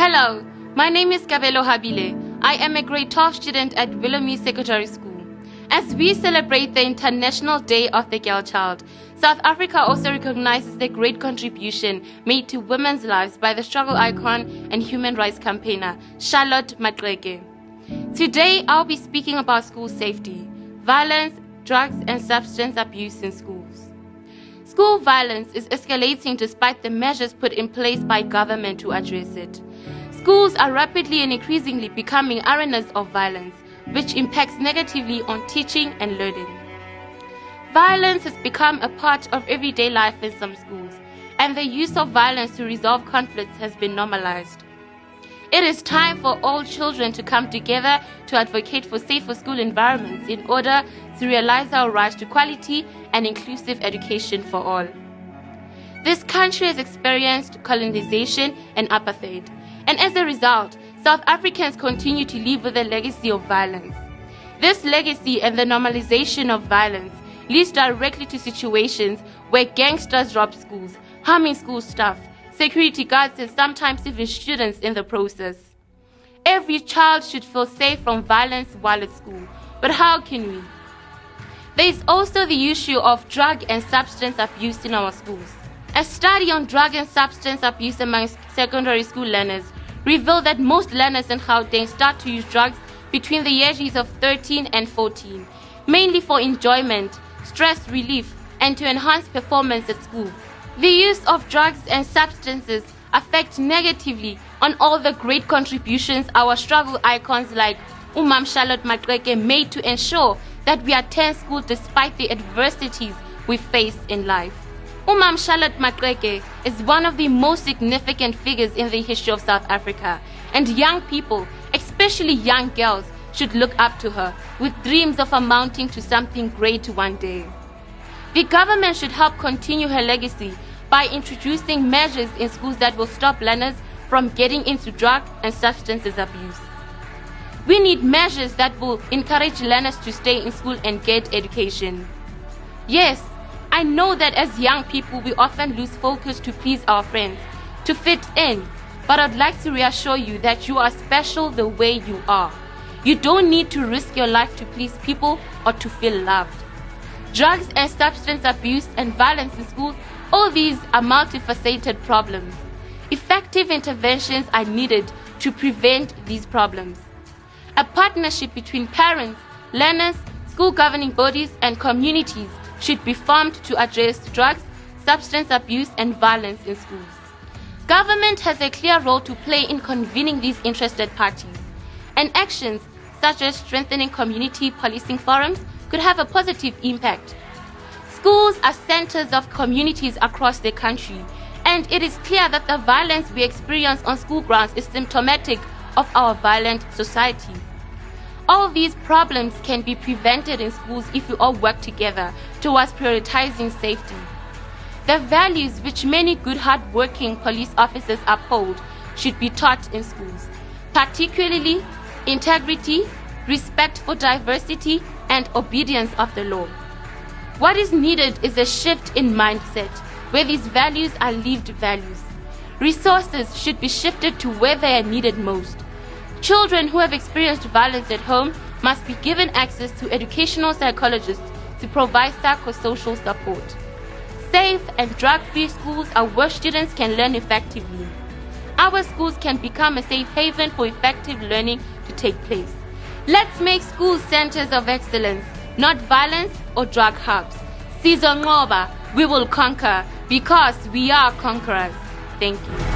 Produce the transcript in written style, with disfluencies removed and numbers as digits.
Hello, my name is Kabelo Habile. I am a grade 12 student at Willoughby Secondary School. As we celebrate the International Day of the Girl Child, South Africa also recognizes the great contribution made to women's lives by the struggle icon and human rights campaigner, Charlotte Maxeke. Today, I'll be speaking about school safety, violence, drugs, and substance abuse in schools. School violence is escalating despite the measures put in place by government to address it. Schools are rapidly and increasingly becoming arenas of violence, which impacts negatively on teaching and learning. Violence has become a part of everyday life in some schools, and the use of violence to resolve conflicts has been normalized. It is time for all children to come together to advocate for safer school environments in order to realize our right to quality and inclusive education for all. This country has experienced colonization and apartheid, and as a result, South Africans continue to live with a legacy of violence. This legacy and the normalization of violence leads directly to situations where gangsters rob schools, harming school staff, security guards, and sometimes even students in the process. Every child should feel safe from violence while at school, but how can we? There is also the issue of drug and substance abuse in our schools. A study on drug and substance abuse among secondary school learners revealed that most learners in Gauteng start to use drugs between the ages of 13 and 14, mainly for enjoyment, stress relief, and to enhance performance at school. The use of drugs and substances affect negatively on all the great contributions our struggle icons like Umam Charlotte Maxeke made to ensure that we attend school despite the adversities we face in life. Umam Charlotte Maxeke is one of the most significant figures in the history of South Africa, and young people, especially young girls, should look up to her with dreams of amounting to something great one day. The government should help continue her legacy by introducing measures in schools that will stop learners from getting into drug and substances abuse. We need measures that will encourage learners to stay in school and get education. Yes, I know that as young people we often lose focus to please our friends, to fit in, but I'd like to reassure you that you are special the way you are. You don't need to risk your life to please people or to feel loved. Drugs and substance abuse and violence in schools, all these are multifaceted problems. Effective interventions are needed to prevent these problems. A partnership between parents, learners, school governing bodies, and communities should be formed to address drugs, substance abuse, and violence in schools. Government has a clear role to play in convening these interested parties, and actions such as strengthening community policing forums could have a positive impact. Schools are centers of communities across the country, and it is clear that the violence we experience on school grounds is symptomatic of our violent society. All these problems can be prevented in schools if we all work together towards prioritizing safety. The values which many good, hard-working police officers uphold should be taught in schools, particularly integrity, respect for diversity, and obedience of the law. What is needed is a shift in mindset, where these values are lived values. Resources should be shifted to where they are needed most. Children who have experienced violence at home must be given access to educational psychologists to provide psychosocial support. Safe and drug-free schools are where students can learn effectively. Our schools can become a safe haven for effective learning to take place. Let's make schools centers of excellence, not violence or drug hubs. Sizonqoba, we will conquer because we are conquerors. Thank you.